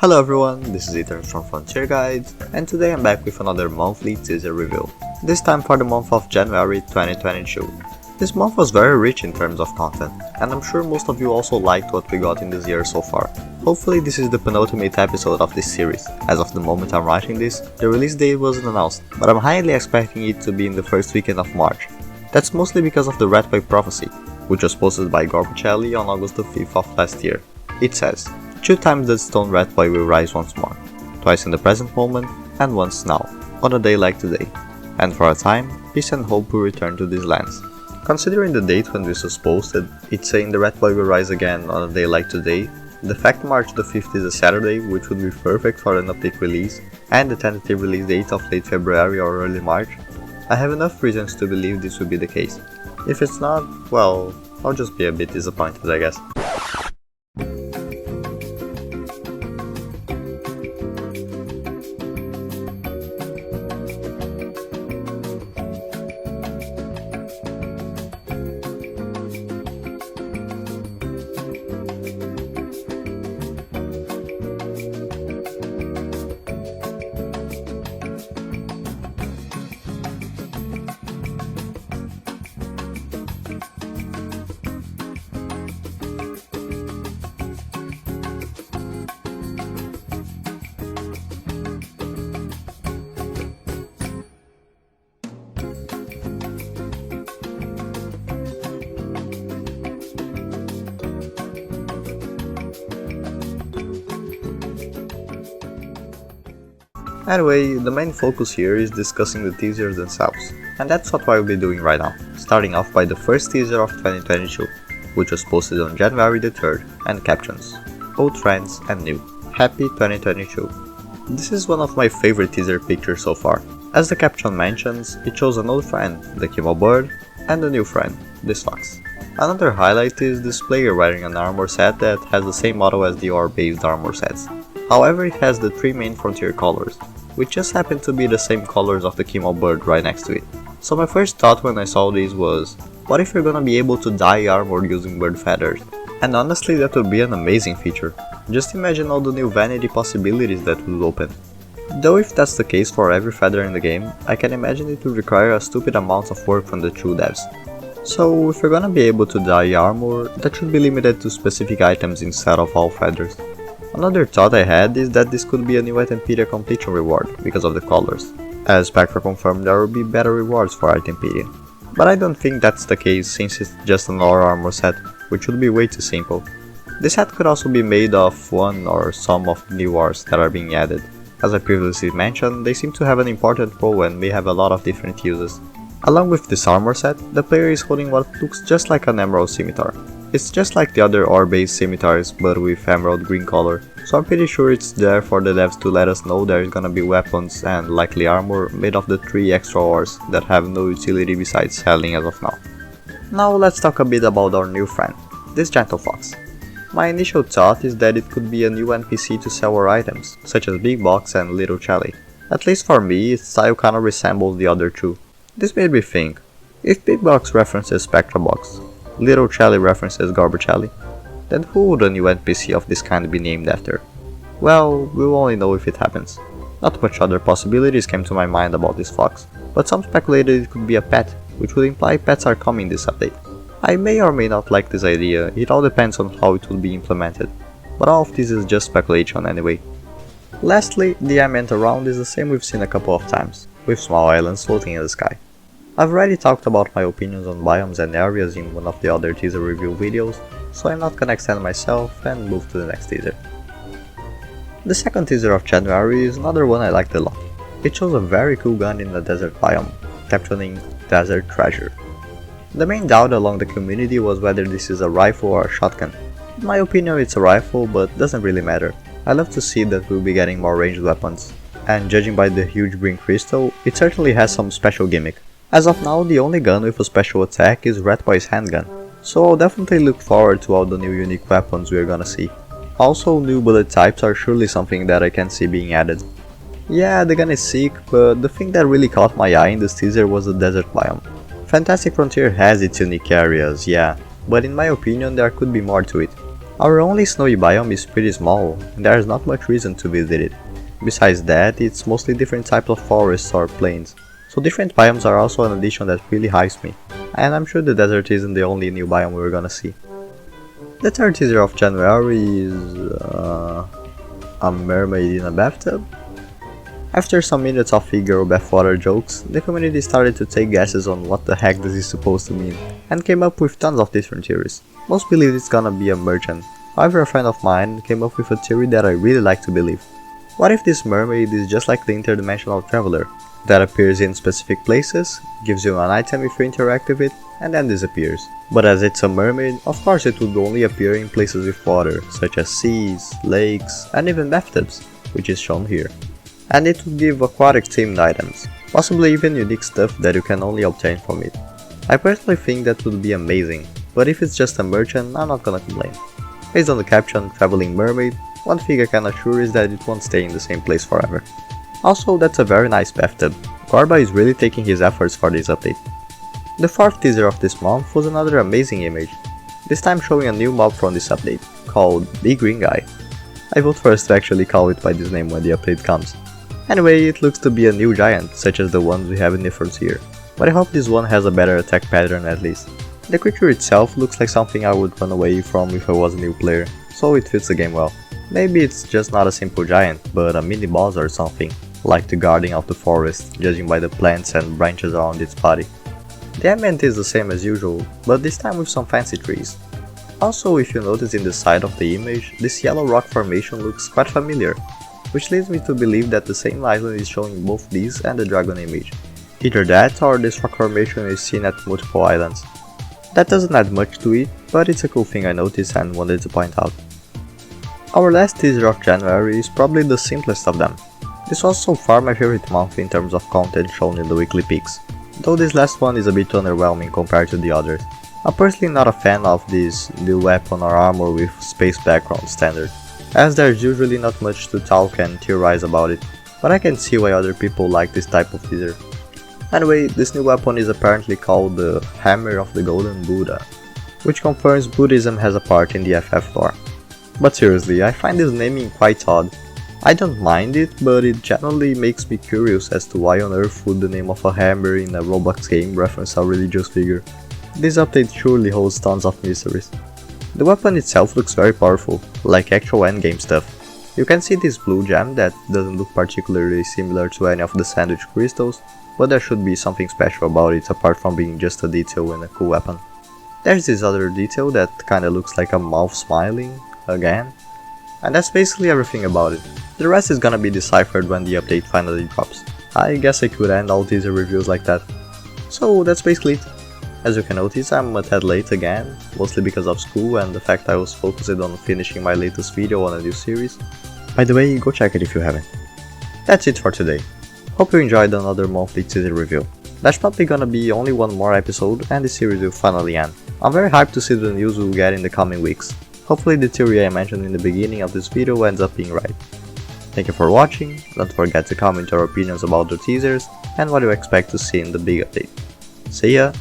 Hello everyone, this is Ethan from Frontier Guides, and today I'm back with another monthly teaser review, this time for the month of January 2022. This month was very rich in terms of content, and I'm sure most of you also liked what we got in this year so far. Hopefully this is the penultimate episode of this series. As of the moment I'm writing this, the release date wasn't announced, but I'm highly expecting it to be in the first weekend of March. That's mostly because of the Rat Boy prophecy, which was posted by Gorbacelli on August the 5th of last year. It says, 2 times the stone rat boy will rise once more, twice in the present moment, and once now, on a day like today. And for a time, peace and hope will return to these lands. Considering the date when this was posted, it's saying the rat boy will rise again on a day like today, the fact March the 5th is a Saturday, which would be perfect for an update release, and the tentative release date of late February or early March, I have enough reasons to believe this will be the case. If it's not, well, I'll just be a bit disappointed, I guess. Anyway, the main focus here is discussing the teasers themselves, and that's what I'll be doing right now, starting off by the first teaser of 2022, which was posted on January the 3rd, and captions, old friends and new, happy 2022. This is one of my favorite teaser pictures so far. As the caption mentions, it shows an old friend, the Kimo bird, and a new friend, this fox. Another highlight is this player wearing an armor set that has the same model as the ore-based armor sets. However, it has the 3 main frontier colors, which just happen to be the same colors of the Kimo bird right next to it. So my first thought when I saw this was, what if you're gonna be able to dye armor using bird feathers? And honestly, that would be an amazing feature. Just imagine all the new vanity possibilities that would open. Though if that's the case for every feather in the game, I can imagine it would require a stupid amount of work from the true devs. So if you're gonna be able to dye armor, that should be limited to specific items instead of all feathers. Another thought I had is that this could be a new Itempedia completion reward because of the colors, as Spectre confirmed there will be better rewards for Itempedia. But I don't think that's the case since it's just an ore armor set, which would be way too simple. This set could also be made of one or some of the new ores that are being added. As I previously mentioned, they seem to have an important role and may have a lot of different uses. Along with this armor set, the player is holding what looks just like an emerald scimitar. It's just like the other ore-based scimitars but with emerald green color, so I'm pretty sure it's there for the devs to let us know there's gonna be weapons and likely armor made of the 3 extra ores that have no utility besides selling as of now. Now let's talk a bit about our new friend, this gentle fox. My initial thought is that it could be a new NPC to sell our items, such as Big Box and Little Charlie. At least for me, its style kinda resembles the other two. This made me think, if Big Box references Spectra Box, Little Charlie references Gorbacelli, then who would a new NPC of this kind be named after? Well, we'll only know if it happens. Not much other possibilities came to my mind about this fox, but some speculated it could be a pet, which would imply pets are coming this update. I may or may not like this idea, it all depends on how it will be implemented, but all of this is just speculation anyway. Lastly, the ambient around is the same we've seen a couple of times, with small islands floating in the sky. I've already talked about my opinions on biomes and areas in one of the other teaser review videos, so I'm not gonna extend myself and move to the next teaser. The second teaser of January is another one I liked a lot. It shows a very cool gun in the desert biome, captioning Desert Treasure. The main doubt along the community was whether this is a rifle or a shotgun. In my opinion it's a rifle, but doesn't really matter. I love to see that we'll be getting more ranged weapons, and judging by the huge green crystal, it certainly has some special gimmick. As of now, the only gun with a special attack is Rat Boy's handgun, so I'll definitely look forward to all the new unique weapons we're gonna see. Also, new bullet types are surely something that I can see being added. Yeah, the gun is sick, but the thing that really caught my eye in this teaser was the desert biome. Fantastic Frontier has its unique areas, yeah, but in my opinion there could be more to it. Our only snowy biome is pretty small, and there is not much reason to visit it. Besides that, it's mostly different types of forests or plains, so different biomes are also an addition that really hypes me, and I'm sure the desert isn't the only new biome we're gonna see. The third teaser of January is a mermaid in a bathtub? After some minutes of figure bathwater jokes, the community started to take guesses on what the heck this is supposed to mean, and came up with tons of different theories. Most believe it's gonna be a merchant, however a friend of mine came up with a theory that I really like to believe. What if this mermaid is just like the interdimensional traveler, that appears in specific places, gives you an item if you interact with it, and then disappears? But as it's a mermaid, of course it would only appear in places with water, such as seas, lakes, and even bathtubs, which is shown here. And it would give aquatic themed items, possibly even unique stuff that you can only obtain from it. I personally think that would be amazing, but if it's just a merchant, I'm not gonna complain. Based on the caption, Traveling Mermaid, one thing I can assure is that it won't stay in the same place forever. Also, that's a very nice bathtub. Gorba is really taking his efforts for this update. The fourth teaser of this month was another amazing image, this time showing a new mob from this update, called Big Green Guy. I vote for us to actually call it by this name when the update comes. Anyway, it looks to be a new giant, such as the ones we have in the frontier, but I hope this one has a better attack pattern at least. The creature itself looks like something I would run away from if I was a new player, so it fits the game well. Maybe it's just not a simple giant, but a mini boss or something, like the guardian of the forest, judging by the plants and branches around its body. The ambient is the same as usual, but this time with some fancy trees. Also, if you notice in the side of the image, this yellow rock formation looks quite familiar, which leads me to believe that the same island is showing both these and the dragon image. Either that or this rock formation is seen at multiple islands. That doesn't add much to it, but it's a cool thing I noticed and wanted to point out. Our last teaser of January is probably the simplest of them. This was so far my favorite month in terms of content shown in the weekly picks, though this last one is a bit underwhelming compared to the others. I'm personally not a fan of this new weapon or armor with space background standard, as there's usually not much to talk and theorize about it, but I can see why other people like this type of teaser. Anyway, this new weapon is apparently called the Hammer of the Golden Buddha, which confirms Buddhism has a part in the FF lore. But seriously, I find this naming quite odd. I don't mind it, but it generally makes me curious as to why on earth would the name of a hammer in a Roblox game reference a religious figure. This update surely holds tons of mysteries. The weapon itself looks very powerful, like actual endgame stuff. You can see this blue gem that doesn't look particularly similar to any of the sandwich crystals, but there should be something special about it apart from being just a detail in a cool weapon. There's this other detail that kinda looks like a mouth smiling, again, and that's basically everything about it. The rest is gonna be deciphered when the update finally drops. I guess I could end all teaser reviews like that. So that's basically it. As you can notice, I'm a tad late again, mostly because of school and the fact I was focused on finishing my latest video on a new series. By the way, go check it if you haven't. That's it for today. Hope you enjoyed another monthly teaser review. There's probably gonna be only one more episode and the series will finally end. I'm very hyped to see the news we'll get in the coming weeks. Hopefully the theory I mentioned in the beginning of this video ends up being right. Thank you for watching, don't forget to comment your opinions about the teasers and what you expect to see in the big update. See ya!